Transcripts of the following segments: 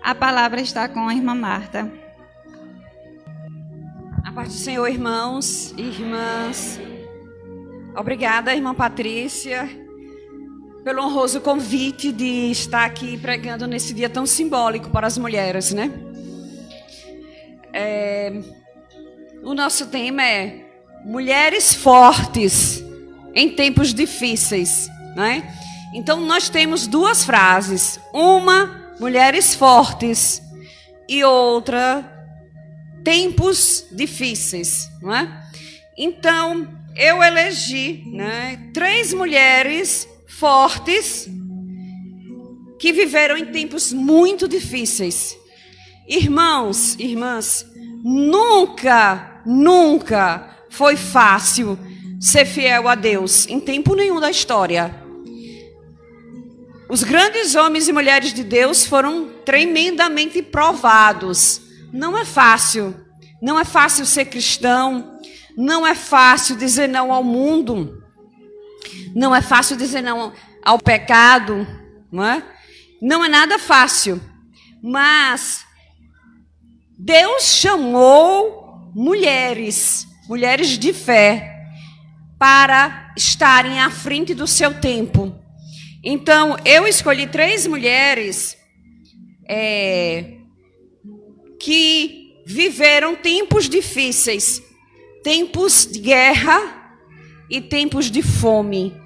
A palavra está com a irmã Marta. A paz do Senhor, irmãos e irmãs. Obrigada, irmã Patrícia, pelo honroso convite de estar aqui pregando nesse dia tão simbólico para as mulheres, né? O nosso tema é Mulheres Fortes em Tempos Difíceis, né? Então, nós temos duas frases. Uma, mulheres fortes, e outra, tempos difíceis, não é? Então, eu elegi, né, 3 mulheres fortes que viveram em tempos muito difíceis. Irmãos, irmãs, nunca foi fácil ser fiel a Deus, em tempo nenhum da história. Os grandes homens e mulheres de Deus foram tremendamente provados. Não é fácil ser cristão, não é fácil dizer não ao mundo, não é fácil dizer não ao pecado, não é? Não é nada fácil, mas Deus chamou mulheres de fé, para estarem à frente do seu tempo. Então, eu escolhi 3 mulheres que viveram tempos difíceis, tempos de guerra e tempos de fome.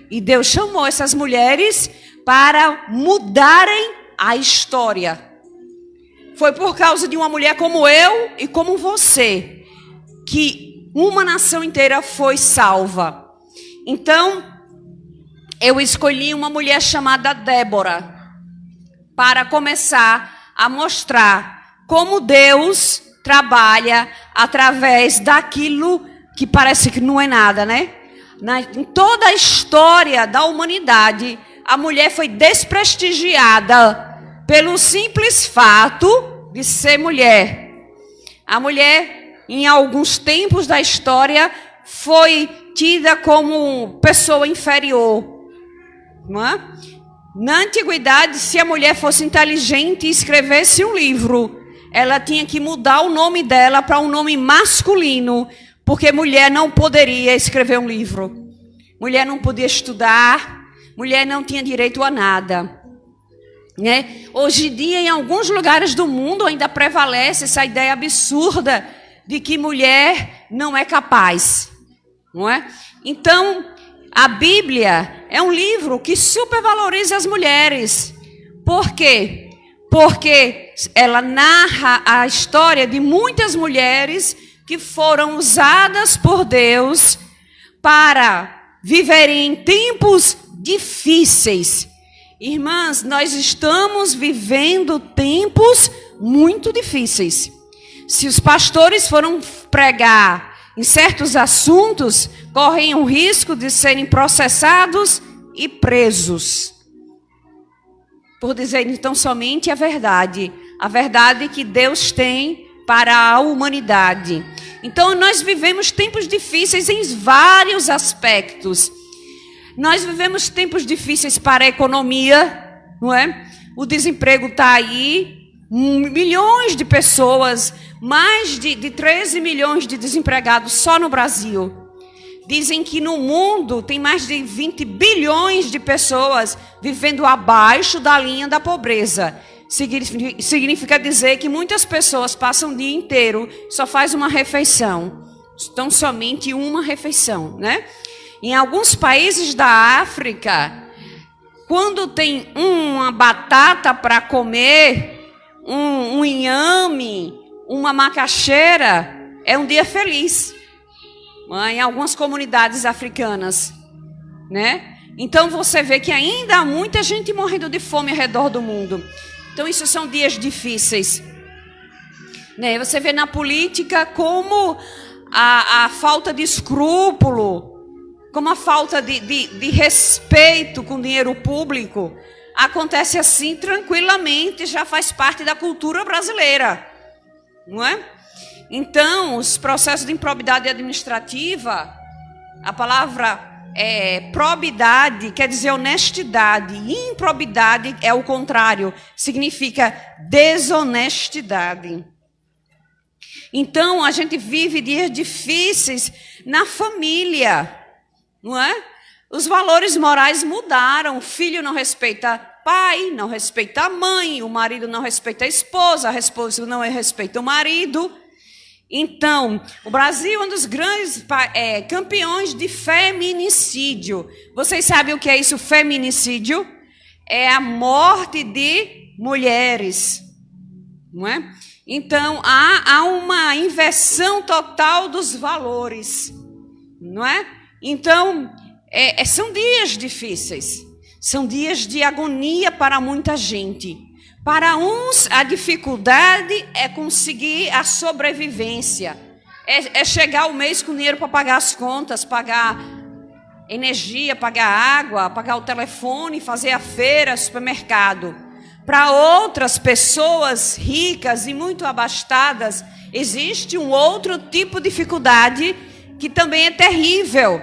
E Deus chamou essas mulheres para mudarem a história. Foi por causa de uma mulher como eu e como você que uma nação inteira foi salva. Então, eu escolhi uma mulher chamada Débora para começar a mostrar como Deus trabalha através daquilo que parece que não é nada, né? Em toda a história da humanidade, a mulher foi desprestigiada pelo simples fato de ser mulher. A mulher, em alguns tempos da história, foi tida como pessoa inferior. Não é? Na antiguidade, se a mulher fosse inteligente e escrevesse um livro, ela tinha que mudar o nome dela para um nome masculino, porque mulher não poderia escrever um livro. Mulher não podia estudar, mulher não tinha direito a nada. Né? Hoje em dia, em alguns lugares do mundo, ainda prevalece essa ideia absurda de que mulher não é capaz. Não é? Então, a Bíblia é um livro que supervaloriza as mulheres. Por quê? Porque ela narra a história de muitas mulheres que foram usadas por Deus para viverem em tempos difíceis. Irmãs, nós estamos vivendo tempos muito difíceis. Se os pastores foram pregar em certos assuntos, correm o risco de serem processados e presos. Por dizerem tão somente a verdade que Deus tem para a humanidade. Então, nós vivemos tempos difíceis em vários aspectos. Nós vivemos tempos difíceis para a economia, não é? O desemprego está aí, milhões de pessoas, mais de 13 milhões de desempregados só no Brasil. Dizem que no mundo tem mais de 20 bilhões de pessoas vivendo abaixo da linha da pobreza. Significa dizer que muitas pessoas passam o dia inteiro, só faz uma refeição. Então, somente uma refeição, né? Em alguns países da África, quando tem uma batata para comer, um inhame, uma macaxeira, é um dia feliz. Em algumas comunidades africanas, né? Então você vê que ainda há muita gente morrendo de fome ao redor do mundo. Então isso são dias difíceis, né? Você vê na política como a falta de escrúpulo, como a falta de respeito com dinheiro público acontece assim tranquilamente, já faz parte da cultura brasileira, não é? Então, os processos de improbidade administrativa, a palavra probidade quer dizer honestidade, improbidade é o contrário, significa desonestidade. Então, a gente vive dias difíceis na família, não é? Os valores morais mudaram, o filho não respeita pai, não respeita a mãe, o marido não respeita a esposa não respeita o marido. Então, o Brasil é um dos grandes campeões de feminicídio. Vocês sabem o que é isso, feminicídio? É a morte de mulheres, não é? Então, há uma inversão total dos valores, não é? Então, são dias difíceis, são dias de agonia para muita gente. Para uns, a dificuldade é conseguir a sobrevivência. É chegar o mês com dinheiro para pagar as contas, pagar energia, pagar água, pagar o telefone, fazer a feira, supermercado. Para outras pessoas ricas e muito abastadas, existe um outro tipo de dificuldade que também é terrível.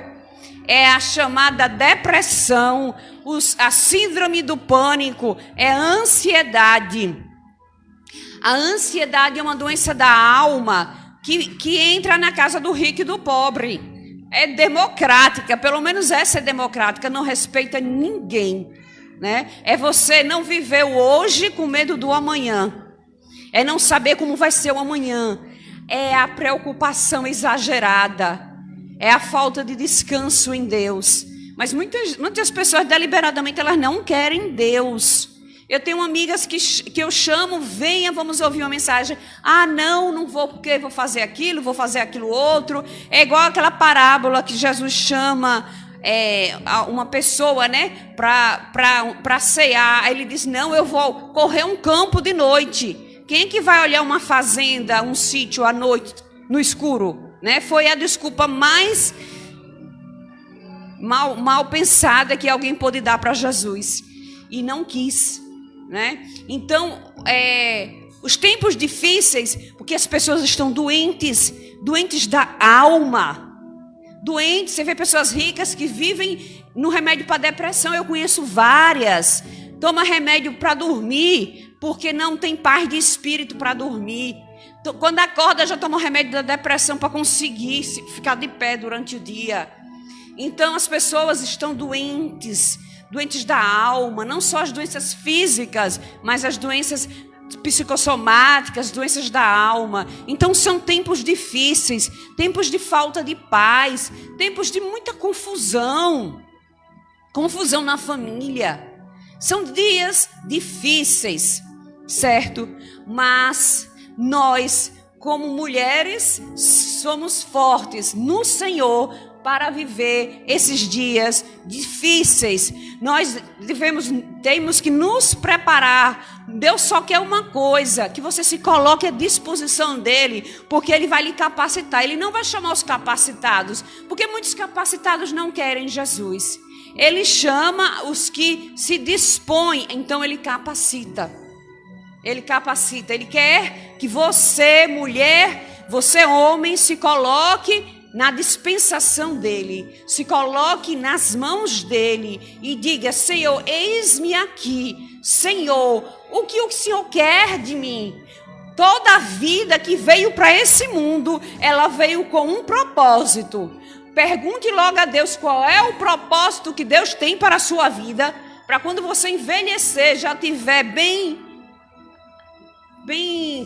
É a chamada depressão, a síndrome do pânico, é a ansiedade. A ansiedade é uma doença da alma que entra na casa do rico e do pobre. É democrática, pelo menos essa é democrática, não respeita ninguém, né? É você não viver o hoje com medo do amanhã. É não saber como vai ser o amanhã. É a preocupação exagerada. É a falta de descanso em Deus. Mas muitas pessoas deliberadamente elas não querem Deus. Eu tenho amigas que eu chamo, venha, vamos ouvir uma mensagem. Ah, não vou porque vou fazer aquilo outro. É igual aquela parábola que Jesus chama uma pessoa, né, para cear. Aí ele diz, não, eu vou correr um campo de noite. Quem é que vai olhar uma fazenda, um sítio à noite, no escuro? Né? Foi a desculpa mais mal pensada que alguém pôde dar para Jesus. E não quis. Né? Então, os tempos difíceis, porque as pessoas estão doentes da alma. Doentes, você vê pessoas ricas que vivem no remédio para depressão. Eu conheço várias. Toma remédio para dormir, porque não tem paz de espírito para dormir. Quando acorda, já toma remédio da depressão para conseguir ficar de pé durante o dia. Então, as pessoas estão doentes da alma, não só as doenças físicas, mas as doenças psicossomáticas, doenças da alma. Então, são tempos difíceis, tempos de falta de paz, tempos de muita confusão na família. São dias difíceis, certo? Mas nós, como mulheres, somos fortes no Senhor para viver esses dias difíceis. Nós temos que nos preparar. Deus só quer uma coisa, que você se coloque à disposição dele, porque ele vai lhe capacitar. Ele não vai chamar os capacitados, porque muitos capacitados não querem Jesus. Ele chama os que se dispõem, então ele capacita. Ele capacita, ele quer que você, mulher, você, homem, se coloque na dispensação dele, se coloque nas mãos dele e diga, Senhor, eis-me aqui, Senhor, o que o Senhor quer de mim? Toda a vida que veio para esse mundo, ela veio com um propósito. Pergunte logo a Deus qual é o propósito que Deus tem para a sua vida, para quando você envelhecer, já estiver bem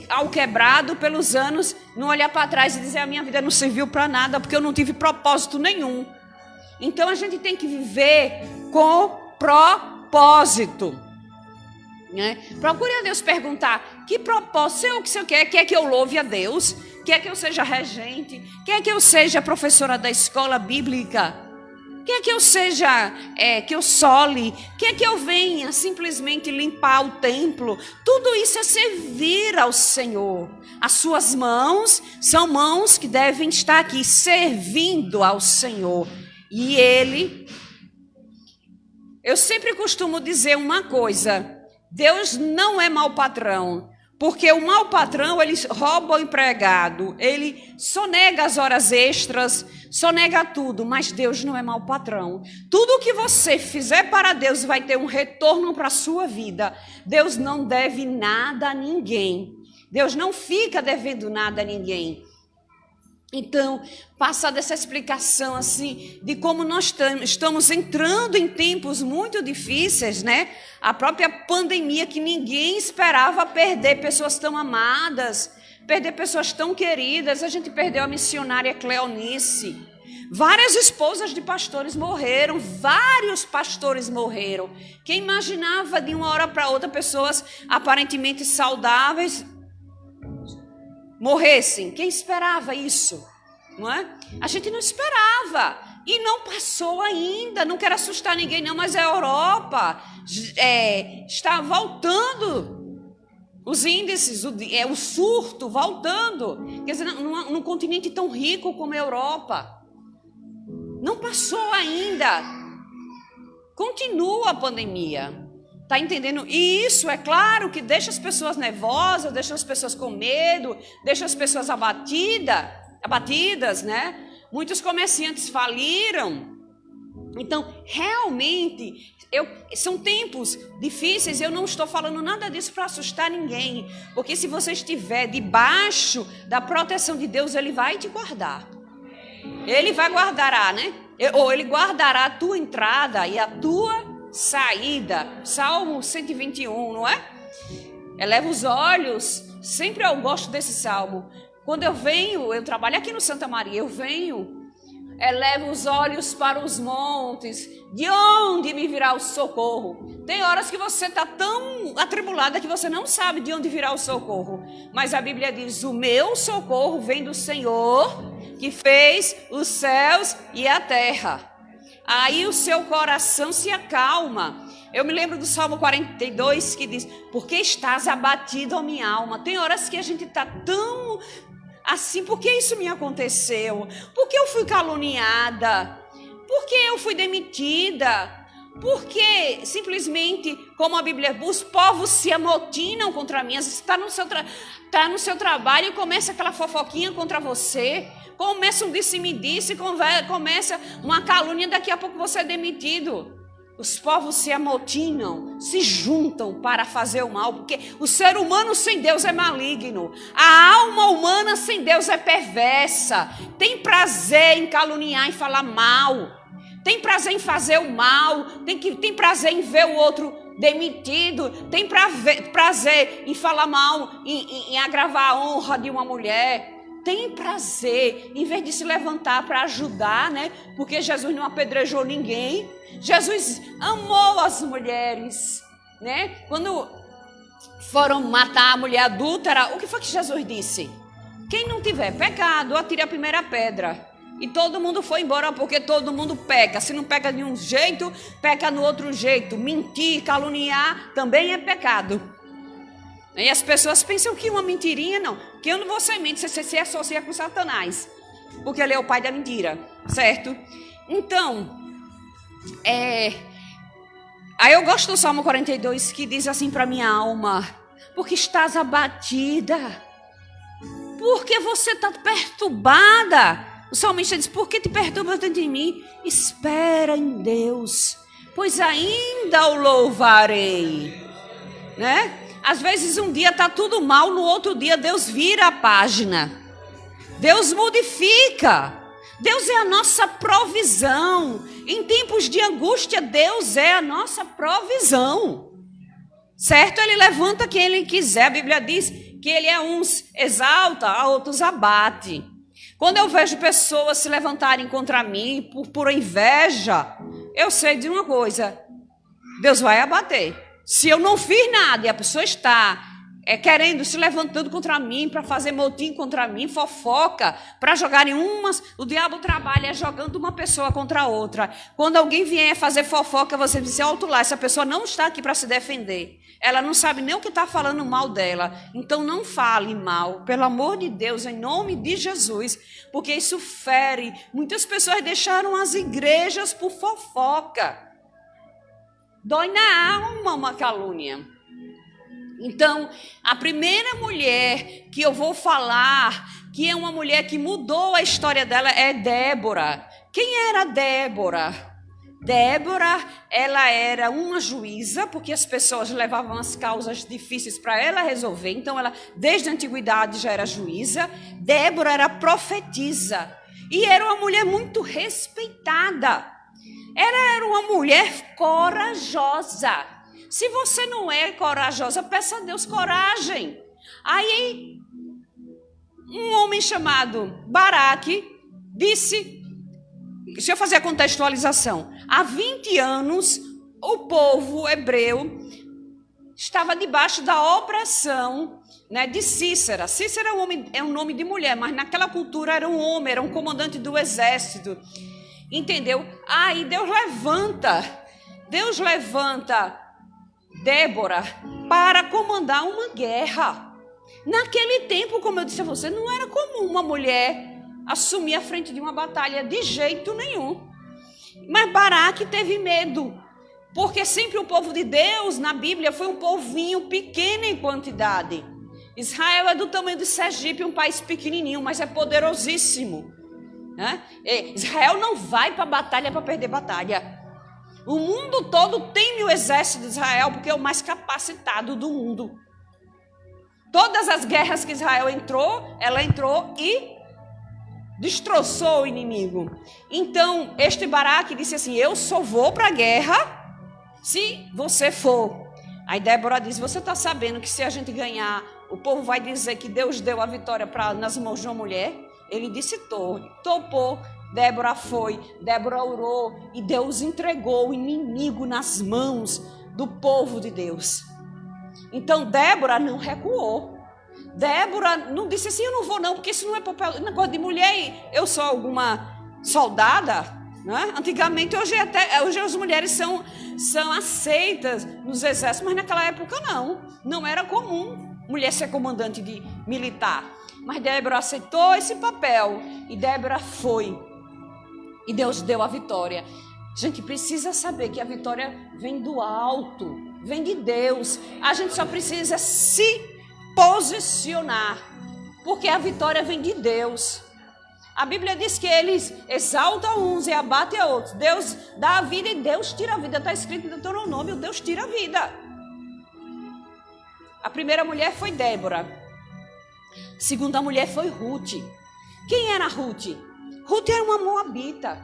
ao quebrado pelos anos, não olhar para trás e dizer, a minha vida não serviu para nada, porque eu não tive propósito nenhum. Então, a gente tem que viver com propósito. Né? Procure a Deus perguntar, que propósito, Senhor, o que o Senhor quer? Quer que eu louve a Deus? Quer que eu seja regente? Quer que eu seja professora da escola bíblica? Quer que eu seja, que eu sole? Quer que eu venha simplesmente limpar o templo? Tudo isso é servir ao Senhor. As suas mãos são mãos que devem estar aqui servindo ao Senhor. E Ele, eu sempre costumo dizer uma coisa, Deus não é mau patrão. Porque o mau patrão, ele rouba o empregado, ele sonega as horas extras, sonega tudo, mas Deus não é mau patrão. Tudo que você fizer para Deus vai ter um retorno para a sua vida. Deus não deve nada a ninguém. Deus não fica devendo nada a ninguém. Então, passada essa explicação assim, de como nós estamos entrando em tempos muito difíceis, né? A própria pandemia que ninguém esperava perder pessoas tão amadas, perder pessoas tão queridas. A gente perdeu a missionária Cleonice. Várias esposas de pastores morreram, vários pastores morreram. Quem imaginava de uma hora para outra pessoas aparentemente saudáveis morressem? Quem esperava isso? Não é? A gente não esperava. E não passou ainda. Não quero assustar ninguém não, mas a Europa está voltando. Os índices, o surto voltando. Quer dizer, num continente tão rico como a Europa. Não passou ainda. Continua a pandemia. Está entendendo? E isso, é claro, que deixa as pessoas nervosas, deixa as pessoas com medo, deixa as pessoas abatidas, né? Muitos comerciantes faliram. Então, realmente, são tempos difíceis. Eu não estou falando nada disso para assustar ninguém. Porque se você estiver debaixo da proteção de Deus, Ele vai te guardar. Ele vai guardar, né? Ou Ele guardará a tua entrada e a tua saída. Salmo 121, não é? Eleva os olhos. Sempre eu gosto desse salmo. Quando eu trabalho aqui no Santa Maria, eleva os olhos para os montes. De onde me virá o socorro? Tem horas que você está tão atribulada que você não sabe de onde virá o socorro. Mas a Bíblia diz: o meu socorro vem do Senhor, que fez os céus e a terra. Aí o seu coração se acalma. Eu me lembro do Salmo 42 que diz: por que estás abatido, ó minha alma? Tem horas que a gente está tão assim: por que isso me aconteceu? Por que eu fui caluniada? Por que eu fui demitida? Porque simplesmente, como a Bíblia, os povos se amotinam contra mim. Você está no seu trabalho e começa aquela fofoquinha contra você. Começa um disse-me-disse, começa uma calúnia, daqui a pouco você é demitido. Os povos se amotinam, se juntam para fazer o mal, porque o ser humano sem Deus é maligno. A alma humana sem Deus é perversa. Tem prazer em caluniar e falar mal. Tem prazer em fazer o mal. Tem prazer em ver o outro demitido. Tem prazer em falar mal, em agravar a honra de uma mulher. Tem prazer, em vez de se levantar para ajudar, né? Porque Jesus não apedrejou ninguém. Jesus amou as mulheres, né? Quando foram matar a mulher adúltera, o que foi que Jesus disse? Quem não tiver pecado, atire a primeira pedra. E todo mundo foi embora, porque todo mundo peca. Se não peca de um jeito, peca no outro jeito. Mentir, caluniar também é pecado. E as pessoas pensam que uma mentirinha, não. Que quando você mente, você se associa com Satanás. Porque ele é o pai da mentira, certo? Então, aí eu gosto do Salmo 42, que diz assim para minha alma: porque estás abatida, porque você está perturbada. O salmista diz: por que te perturbas dentro de mim? Espera em Deus, pois ainda o louvarei, né? Às vezes um dia está tudo mal, no outro dia Deus vira a página. Deus modifica. Deus é a nossa provisão. Em tempos de angústia, Deus é a nossa provisão. Certo? Ele levanta quem Ele quiser. A Bíblia diz que Ele a uns exalta, a outros abate. Quando eu vejo pessoas se levantarem contra mim por inveja, eu sei de uma coisa: Deus vai abater. Se eu não fiz nada e a pessoa está querendo, se levantando contra mim, para fazer motim contra mim, fofoca, para jogarem umas, o diabo trabalha jogando uma pessoa contra a outra. Quando alguém vier fazer fofoca, você diz: alto lá, essa pessoa não está aqui para se defender. Ela não sabe nem o que está falando mal dela. Então não fale mal, pelo amor de Deus, em nome de Jesus, porque isso fere. Muitas pessoas deixaram as igrejas por fofoca. Dói na alma uma calúnia. Então, a primeira mulher que eu vou falar, que é uma mulher que mudou a história dela, é Débora. Quem era Débora? Débora, ela era uma juíza, porque as pessoas levavam as causas difíceis para ela resolver. Então, ela, desde a antiguidade, já era juíza. Débora era profetisa e era uma mulher muito respeitada. Ela era uma mulher corajosa. Se você não é corajosa, peça a Deus coragem. Aí, um homem chamado Baraque disse... Deixa eu fazer a contextualização. Há 20 anos, o povo hebreu estava debaixo da opressão, né, de Cícera. Cícera é um nome de mulher, mas naquela cultura era um homem, era um comandante do exército. Entendeu? Aí Deus levanta Débora para comandar uma guerra. Naquele tempo, como eu disse a você, não era comum uma mulher assumir a frente de uma batalha de jeito nenhum. Mas Baraque teve medo, porque sempre o povo de Deus na Bíblia foi um povinho pequeno em quantidade. Israel é do tamanho de Sergipe, um país pequenininho, mas é poderosíssimo, né? Israel não vai para a batalha para perder batalha. O mundo todo teme o exército de Israel, porque é o mais capacitado do mundo. Todas as guerras que Israel entrou, ela entrou e destroçou o inimigo. Então, este Baraque disse assim: eu só vou para a guerra se você for. Aí Débora disse: você está sabendo que se a gente ganhar, o povo vai dizer que Deus deu a vitória nas mãos de uma mulher? Ele disse: topou. Débora foi, Débora orou e Deus entregou o inimigo nas mãos do povo de Deus. Então Débora não recuou. Débora não disse assim: eu não vou não, porque isso não é papel, negócio de mulher e eu sou alguma soldada, né? Antigamente, hoje as mulheres são aceitas nos exércitos, mas naquela época não era comum mulher ser comandante de militar. Mas Débora aceitou esse papel e Débora foi e Deus deu a vitória. A gente precisa saber que a vitória vem do alto, vem de Deus. A gente só precisa se posicionar, porque a vitória vem de Deus. A Bíblia diz que eles exaltam uns e abatem a outros. Deus dá a vida e Deus tira a vida. Está escrito em Deuteronômio: Deus tira a vida. A primeira mulher foi Débora. A segunda mulher foi Ruth. Quem era Ruth? Ruth era uma moabita.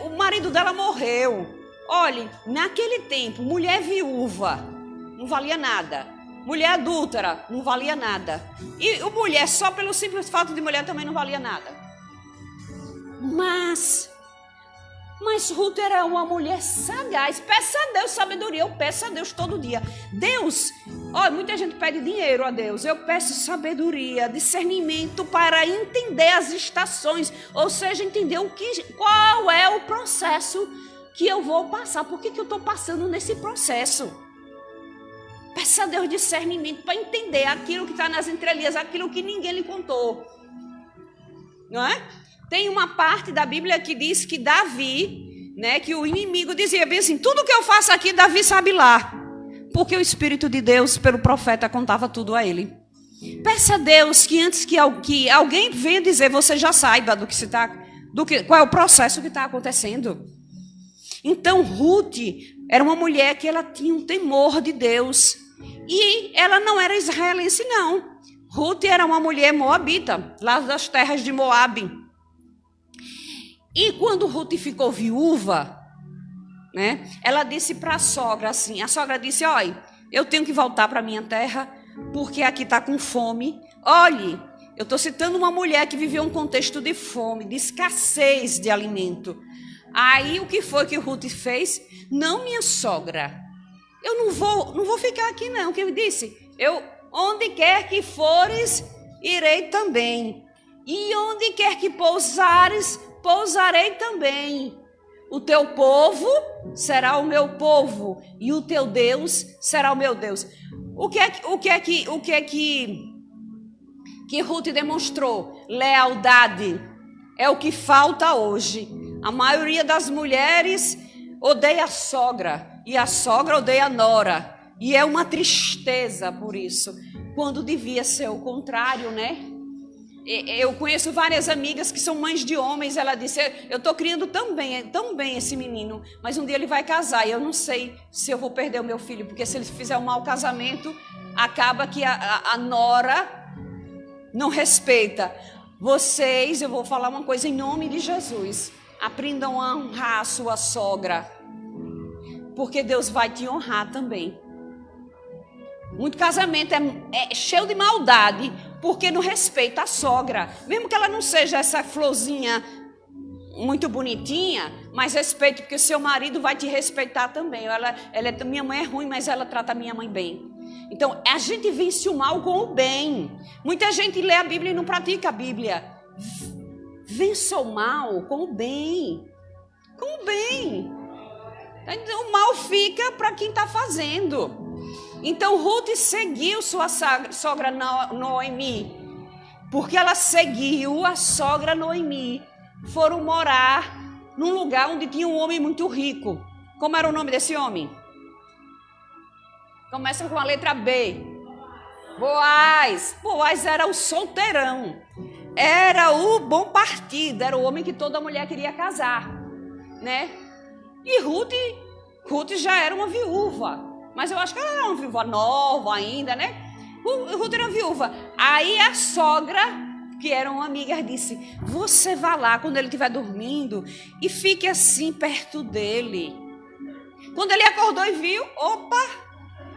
O marido dela morreu. Olhe, naquele tempo, mulher viúva não valia nada. Mulher adúltera não valia nada. E mulher, só pelo simples fato de mulher, também não valia nada. Mas Ruth era uma mulher sagaz. Peça a Deus sabedoria. Eu peço a Deus todo dia. Deus, muita gente pede dinheiro a Deus. Eu peço sabedoria, discernimento para entender as estações. Ou seja, entender qual é o processo que eu vou passar. Por que eu estou passando nesse processo? Peça a Deus discernimento para entender aquilo que está nas entrelinhas, aquilo que ninguém lhe contou. Não é? Tem uma parte da Bíblia que diz que Davi, né, que o inimigo dizia bem assim: tudo que eu faço aqui, Davi sabe lá. Porque o Espírito de Deus, pelo profeta, contava tudo a ele. Peça a Deus que antes que alguém venha dizer, você já saiba qual é o processo que está acontecendo. Então, Ruth era uma mulher que ela tinha um temor de Deus. E ela não era israelense, não. Ruth era uma mulher moabita, lá das terras de Moabe. E quando Ruth ficou viúva, né, ela disse para a sogra assim, a sogra disse: olha, eu tenho que voltar para a minha terra, porque aqui está com fome. Olhe, eu estou citando uma mulher que viveu um contexto de fome, de escassez de alimento. Aí o que foi que Ruth fez? Não, minha sogra, eu não vou ficar aqui não. O que ele disse? Onde quer que fores, irei também. E onde quer que pousares, pousarei também. O teu povo será o meu povo e o teu Deus será o meu Deus. O que é que Ruth demonstrou? Lealdade. É o que falta hoje. A maioria das mulheres odeia a sogra e a sogra odeia a nora. E é uma tristeza por isso, quando devia ser o contrário, né? Eu conheço várias amigas que são mães de homens. Ela disse: eu estou criando tão bem esse menino, mas um dia ele vai casar e eu não sei se eu vou perder o meu filho, porque se ele fizer um mau casamento, acaba que a nora não respeita. Vocês, eu vou falar uma coisa em nome de Jesus: aprendam a honrar a sua sogra, porque Deus vai te honrar também. Muito casamento é cheio de maldade, porque não respeita a sogra. Mesmo que ela não seja essa florzinha muito bonitinha, mas respeite, porque o seu marido vai te respeitar também. Minha mãe é ruim, mas ela trata a minha mãe bem. Então, a gente vence o mal com o bem. Muita gente lê a Bíblia e não pratica a Bíblia. Vença o mal com o bem. Com o bem. Então, o mal fica para quem está fazendo. Então, Ruth seguiu sua sogra Noemi, porque ela seguiu a sogra Noemi. Foram morar num lugar onde tinha um homem muito rico. Como era o nome desse homem? Começa com a letra B. Boaz. Boaz era o solteirão. Era o bom partido. Era o homem que toda mulher queria casar, né? E Ruth já era uma viúva. Mas eu acho que ela era uma viúva nova ainda, né? Ruth era viúva. Aí a sogra, que era uma amiga, disse: você vá lá quando ele estiver dormindo e fique assim perto dele. Quando ele acordou e viu, opa,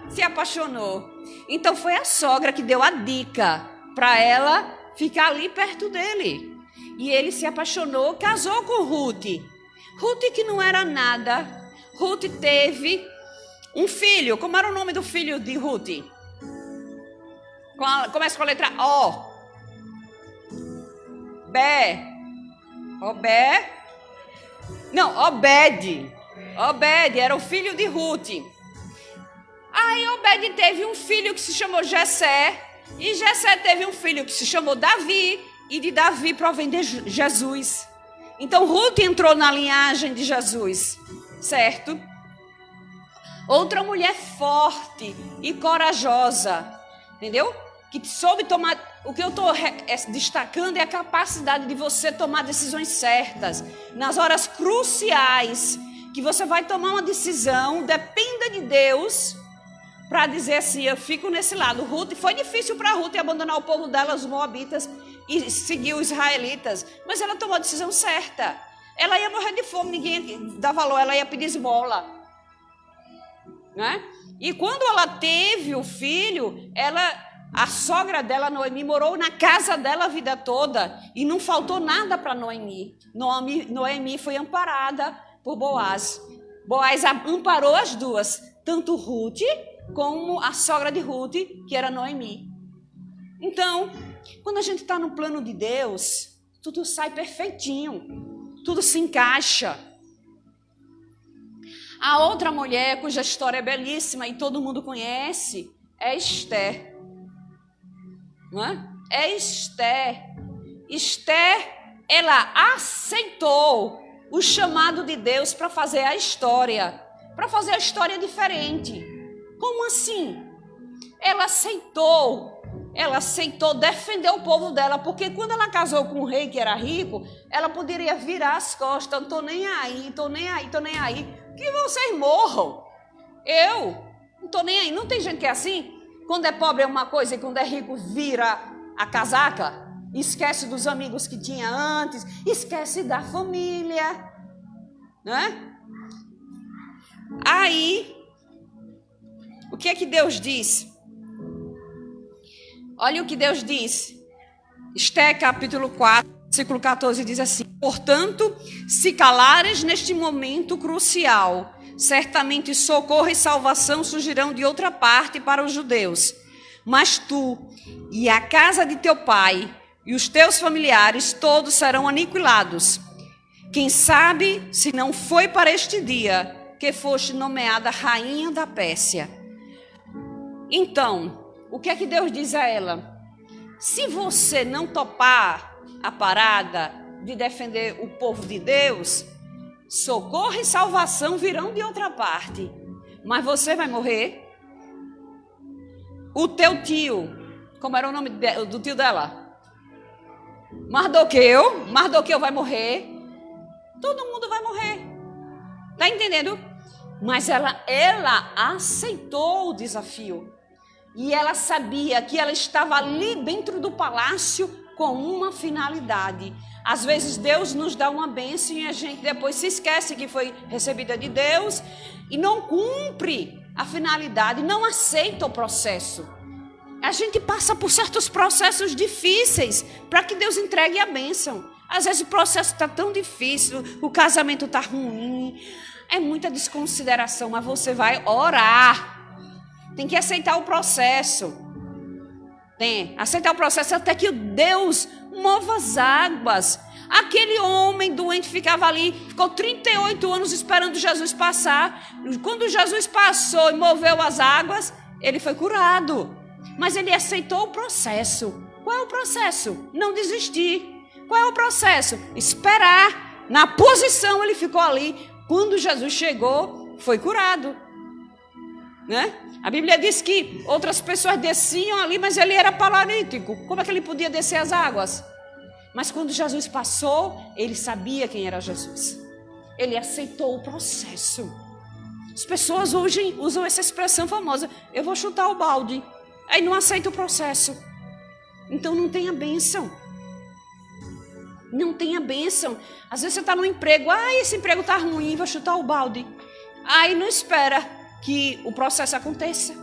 se apaixonou. Então foi a sogra que deu a dica para ela ficar ali perto dele. E ele se apaixonou, casou com Ruth. Ruth que não era nada. Ruth teve um filho. Como era o nome do filho de Ruth? Começa com a letra O. Obed. Obed era o filho de Ruth. Aí Obed teve um filho que se chamou Jessé. E Jessé teve um filho que se chamou Davi. E de Davi provém de Jesus. Então Ruth entrou na linhagem de Jesus, certo? Outra mulher forte e corajosa, entendeu? Que soube tomar. O que eu estou destacando é a capacidade de você tomar decisões certas. Nas horas cruciais, que você vai tomar uma decisão, dependa de Deus, para dizer assim: eu fico nesse lado. Ruth, foi difícil para Ruth abandonar o povo dela, os moabitas, e seguir os israelitas. Mas ela tomou a decisão certa. Ela ia morrer de fome, ninguém dá valor, ela ia pedir esmola. Né? E quando ela teve o filho, a sogra dela, Noemi, morou na casa dela a vida toda e não faltou nada para Noemi. Noemi foi amparada por Boaz. Boaz amparou as duas, tanto Ruth como a sogra de Ruth, que era Noemi. Então, quando a gente está no plano de Deus, tudo sai perfeitinho, tudo se encaixa. A outra mulher, cuja história é belíssima e todo mundo conhece, é Esther. Não é? É Esther. Esther, ela aceitou o chamado de Deus para fazer a história diferente. Como assim? Ela aceitou defender o povo dela, porque quando ela casou com um rei que era rico, ela poderia virar as costas: não estou nem aí. Que vocês morram. Eu não estou nem aí. Não tem gente que é assim? Quando é pobre é uma coisa e quando é rico vira a casaca. Esquece dos amigos que tinha antes. Esquece da família. Né? Aí, o que é que Deus diz? Olha o que Deus diz. Esther capítulo 4. Versículo 14 diz assim: portanto, se calares neste momento crucial, certamente socorro e salvação surgirão de outra parte para os judeus. Mas tu e a casa de teu pai e os teus familiares todos serão aniquilados. Quem sabe se não foi para este dia que foste nomeada rainha da Pérsia. Então, o que é que Deus diz a ela? Se você não topar a parada de defender o povo de Deus, socorro e salvação virão de outra parte, mas você vai morrer. o teu tio, como era o nome do tio dela? Mardoqueu vai morrer. Todo mundo vai morrer. Tá entendendo? Mas ela aceitou o desafio. E ela sabia que ela estava ali dentro do palácio com uma finalidade. Às vezes Deus nos dá uma bênção e a gente depois se esquece que foi recebida de Deus e não cumpre a finalidade, não aceita o processo. A gente passa por certos processos difíceis para que Deus entregue a bênção. Às vezes o processo está tão difícil, o casamento está ruim, é muita desconsideração, mas você vai orar. Tem que aceitar o processo. Aceitar o processo até que Deus mova as águas. Aquele homem doente ficava ali, ficou 38 anos esperando Jesus passar. Quando Jesus passou e moveu as águas, ele foi curado. Mas ele aceitou o processo. Qual é o processo? Não desistir. Qual é o processo? Esperar. Na posição ele ficou ali. Quando Jesus chegou, foi curado. Né? A Bíblia diz que outras pessoas desciam ali, mas ele era paralítico. Como é que ele podia descer as águas? Mas quando Jesus passou, ele sabia quem era Jesus. Ele aceitou o processo. As pessoas hoje usam essa expressão famosa: eu vou chutar o balde. Aí não aceita o processo. Então não tem a bênção. Não tem a bênção. Às vezes você está no emprego, esse emprego está ruim, vou chutar o balde. Aí não espera que o processo aconteça.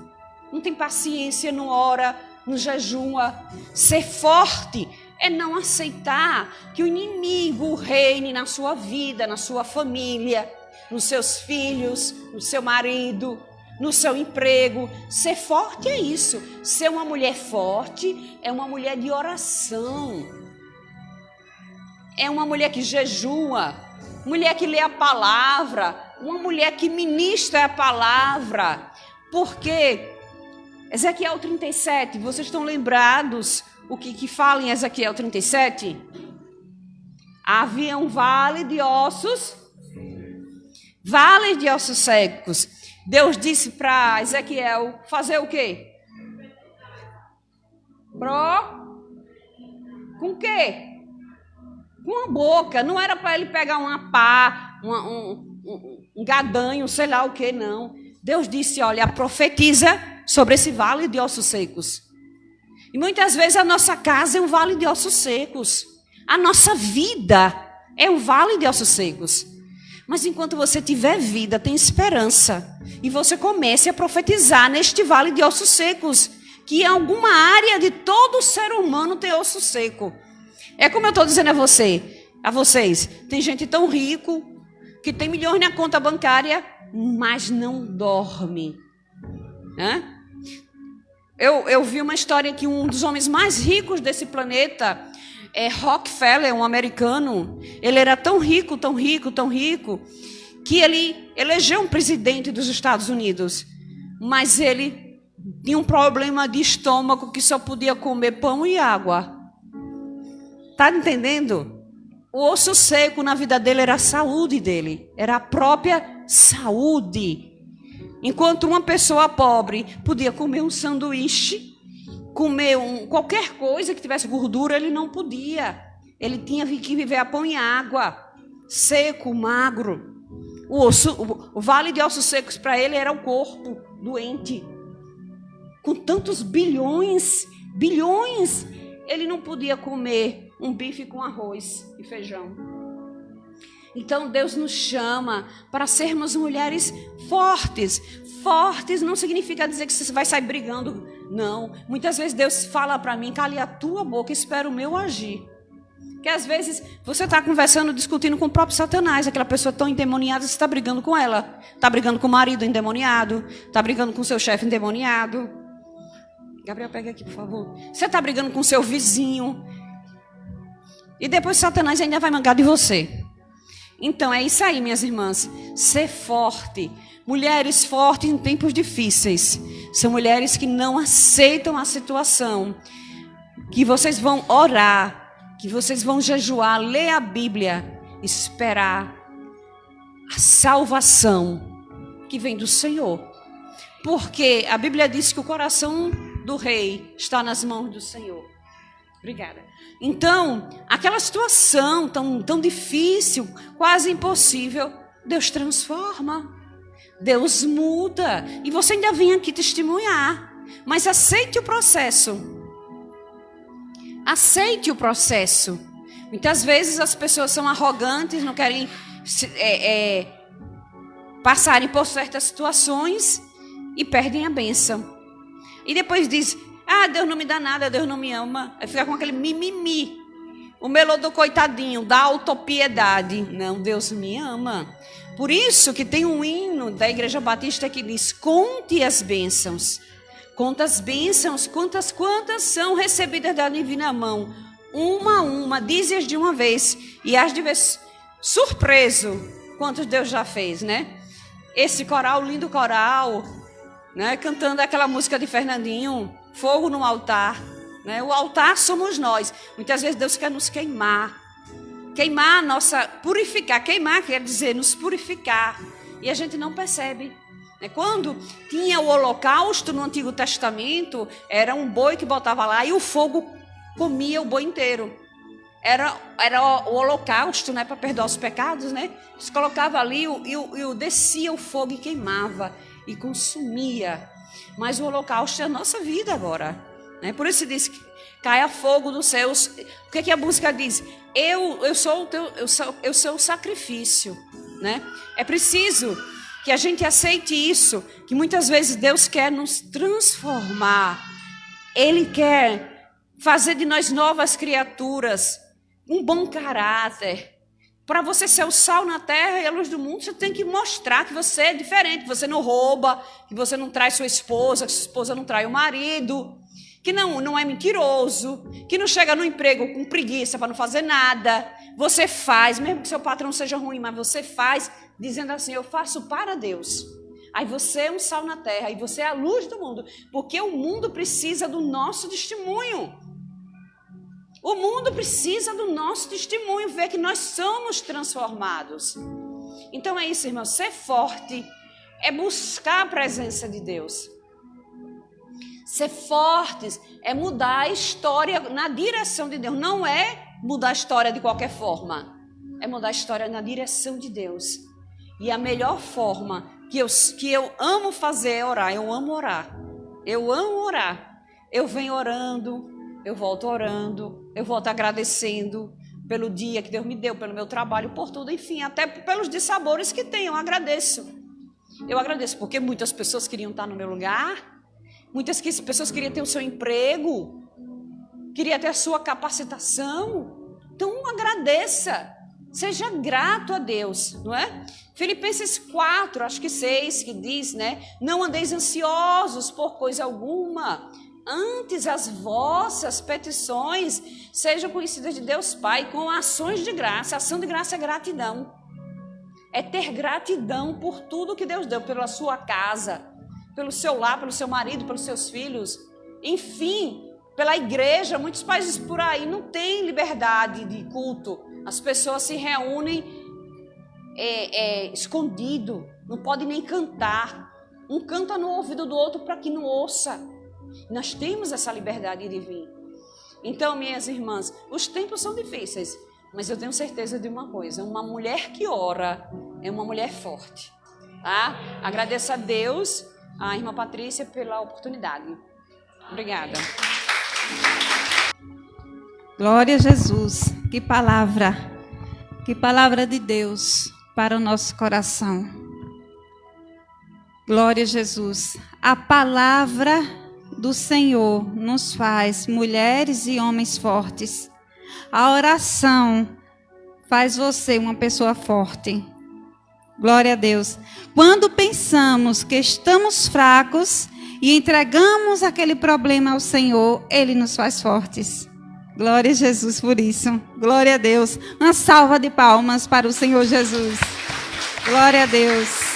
Não tem paciência, não ora, não jejua. Ser forte é não aceitar que o inimigo reine na sua vida, na sua família, nos seus filhos, no seu marido, no seu emprego. Ser forte é isso. Ser uma mulher forte é uma mulher de oração. É uma mulher que jejua, mulher que lê a palavra, uma mulher que ministra a palavra. Porque Ezequiel 37, vocês estão lembrados o que fala em Ezequiel 37? Havia um vale de ossos secos. Deus disse para Ezequiel fazer o quê? Com o quê? Com a boca. Não era para ele pegar uma pá, um gadanho, sei lá o que, não. Deus disse, olha, profetiza sobre esse vale de ossos secos. E muitas vezes a nossa casa é um vale de ossos secos. A nossa vida é um vale de ossos secos. Mas enquanto você tiver vida, tem esperança. E você comece a profetizar neste vale de ossos secos. Que em alguma área de todo ser humano tem osso seco. É como eu estou dizendo a vocês. Tem gente tão rico, que tem milhões na conta bancária, mas não dorme. Né? Eu vi uma história que um dos homens mais ricos desse planeta, Rockefeller, um americano, ele era tão rico, que ele elegeu um presidente dos Estados Unidos, mas ele tinha um problema de estômago que só podia comer pão e água. Está entendendo? O osso seco na vida dele era a saúde dele, era a própria saúde. Enquanto uma pessoa pobre podia comer um sanduíche, comer qualquer coisa que tivesse gordura, ele não podia. Ele tinha que viver a pão e água, seco, magro. O vale de ossos secos para ele era o corpo doente. Com tantos bilhões, ele não podia comer um bife com arroz e feijão. Então Deus nos chama para sermos mulheres fortes. Fortes não significa dizer que você vai sair brigando. Não. Muitas vezes Deus fala para mim, cale a tua boca, espera o meu agir. Porque às vezes você está conversando, discutindo com o próprio Satanás. Aquela pessoa tão endemoniada, você está brigando com ela. Está brigando com o marido endemoniado. Está brigando com o seu chefe endemoniado. Gabriel, pega aqui, por favor. Você está brigando com o seu vizinho. E depois Satanás ainda vai mangar de você. Então é isso aí, minhas irmãs. Ser forte. Mulheres fortes em tempos difíceis. São mulheres que não aceitam a situação. Que vocês vão orar. Que vocês vão jejuar, ler a Bíblia. Esperar a salvação que vem do Senhor. Porque a Bíblia diz que o coração do rei está nas mãos do Senhor. Obrigada. Então, aquela situação tão difícil, quase impossível, Deus transforma. Deus muda. E você ainda vem aqui testemunhar. Mas aceite o processo. Aceite o processo. Muitas vezes as pessoas são arrogantes, não querem passarem por certas situações e perdem a bênção. E depois diz, Deus não me dá nada, Deus não me ama. Aí fica com aquele mimimi. O melô do coitadinho, da autopiedade. Não, Deus me ama. Por isso que tem um hino da Igreja Batista que diz, conte as bênçãos. Conta as bênçãos, quantas são recebidas da divina mão. Uma a uma, dize-as de uma vez. E as de vez, surpreso, quantos Deus já fez, né? Esse coral, lindo coral, né? Cantando aquela música de Fernandinho, fogo no altar. Né? O altar somos nós. Muitas vezes Deus quer nos queimar. Queimar a nossa... Purificar. Queimar quer dizer nos purificar. E a gente não percebe. Quando tinha o holocausto no Antigo Testamento, era um boi que botava lá e o fogo comia o boi inteiro. Era o holocausto, né, para perdoar os pecados, né? Eles colocavam ali e descia o fogo e queimava e consumia. Mas o holocausto é a nossa vida agora. Né? Por isso se diz que caia fogo dos céus. O que a música diz? Eu sou o sacrifício. Né? É preciso que a gente aceite isso, que muitas vezes Deus quer nos transformar. Ele quer fazer de nós novas criaturas, um bom caráter. Para você ser o sal na terra e a luz do mundo, você tem que mostrar que você é diferente, que você não rouba, que você não trai sua esposa, que sua esposa não trai o marido, que não é mentiroso, que não chega no emprego com preguiça para não fazer nada. Você faz, mesmo que seu patrão seja ruim, mas você faz, dizendo assim, eu faço para Deus. Aí você é um sal na terra, e você é a luz do mundo, porque o mundo precisa do nosso testemunho. O mundo precisa do nosso testemunho, ver que nós somos transformados. Então é isso, irmão, ser forte é buscar a presença de Deus. Ser fortes é mudar a história na direção de Deus. Não é mudar a história de qualquer forma. É mudar a história na direção de Deus. E a melhor forma que eu amo fazer é orar. Eu amo orar. Eu amo orar. Eu venho orando, eu volto orando, eu volto agradecendo pelo dia que Deus me deu, pelo meu trabalho, por tudo, enfim, até pelos dissabores que tem, eu agradeço. Eu agradeço porque muitas pessoas queriam estar no meu lugar. Muitas pessoas queriam ter o seu emprego, queriam ter a sua capacitação. Então, agradeça, seja grato a Deus, não é? Filipenses 4, acho que 6, que diz, né? Não andeis ansiosos por coisa alguma, antes as vossas petições sejam conhecidas de Deus Pai com ações de graça. Ação de graça é gratidão. É ter gratidão por tudo que Deus deu, pela sua casa, pelo seu lar, pelo seu marido, pelos seus filhos, enfim, pela igreja. Muitos países por aí não têm liberdade de culto. As pessoas se reúnem escondido, não podem nem cantar. Um canta no ouvido do outro para que não ouça. Nós temos essa liberdade de vir. Então, minhas irmãs, os tempos são difíceis, mas eu tenho certeza de uma coisa: uma mulher que ora é uma mulher forte. Tá? Agradeço a Deus, a irmã Patrícia, pela oportunidade. Obrigada. Glória a Jesus. Que palavra de Deus para o nosso coração. Glória a Jesus. A palavra do Senhor nos faz mulheres e homens fortes. A oração faz você uma pessoa forte. Glória a Deus. Quando pensamos que estamos fracos e entregamos aquele problema ao Senhor, Ele nos faz fortes. Glória a Jesus por isso. Glória a Deus. Uma salva de palmas para o Senhor Jesus. Glória a Deus.